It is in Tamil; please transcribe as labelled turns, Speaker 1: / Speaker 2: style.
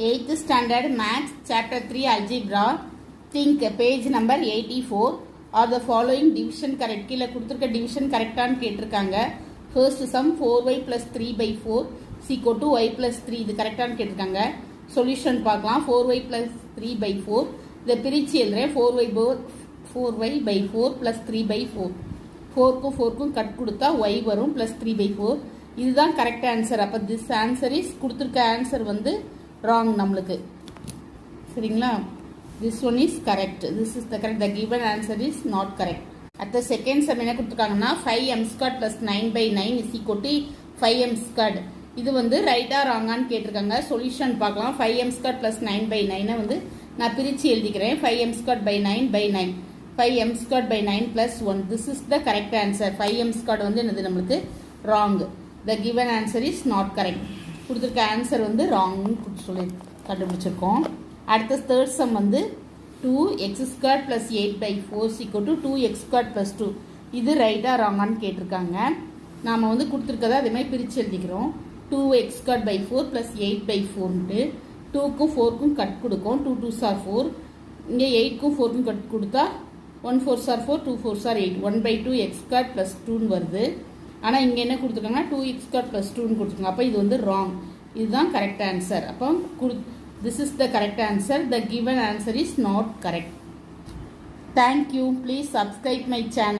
Speaker 1: 8th standard maths chapter 3 algebra think page number 84 are the following division correct கீழ கொடுத்திருக்க division கரெக்டான்னு கேட்டிருக்காங்க. first sum 4y plus 3 by 4 is equal to y plus 3 இது கரெக்டான்னு கேட்டிருக்காங்க. solution பார்க்கலாம். 4y plus 3 by 4 இதை பிரிச்சு எழுதுறேன். 4y by 4 plus 3 by 4 4க்கும் 4க்கும் cut கொடுத்தா y வரும் plus 3 by 4 இதுதான் கரெக்ட் ஆன்சர். அப்போ this answer is கொடுத்திருக்க ஆன்சர் வந்து wrong நம்மளுக்கு சரிங்களா. this one is correct, this is the correct, the given answer is not correct. at the second sum என்ன கொடுத்திருக்காங்கன்னா 5m squared plus 9 by 9 is equal to 5m squared இது வந்து ரைட்டா ராங்கான்னு கேட்டிருக்காங்க. சொல்யூஷன் பார்க்கலாம். 5m squared plus 9 by 9 வந்து நான் பிரிச்சு எழுதிக்கிறேன். 5m squared by 9 by 9 5m squared by 9 plus 1 this is the correct answer. 5m squared வந்து என்னது நம்மளுக்கு wrong, the given answer is not correct. கொடுத்துருக்க ஆன்சர் வந்து ராங்னு சொல்லி கண்டுபிடிச்சிருக்கோம். அடுத்த தேர்ட் சம் வந்து 2x squared plus 8 by 4 is equal to 2x squared plus 2 இது ரைட்டா ராங்கான்னு கேட்டிருக்காங்க. நாம் வந்து கொடுத்துருக்கதை அதே மாதிரி பிரித்து எழுதிக்கிறோம். 2x squared by 4 plus 8 by 4ன்ட்டு 2க்கும் 4க்கும் cut கொடுக்கும். 2 2s are 4 இங்கே 8க்கும் 4க்கும் கட் கொடுத்தா 1 4s are 4 2 4s are 8 1 by 2 x squared plus 2ன்னு வருது. ஆனால் இங்கே என்ன கொடுத்துருக்காங்கன்னா 2x squared plus 2ன்னு கொடுத்துருக்காங்க. அப்போ இது வந்து ராங், இதுதான் கரெக்ட் ஆன்சர். அப்போ this is the correct answer. The given answer is not correct. Thank you. Please subscribe my channel.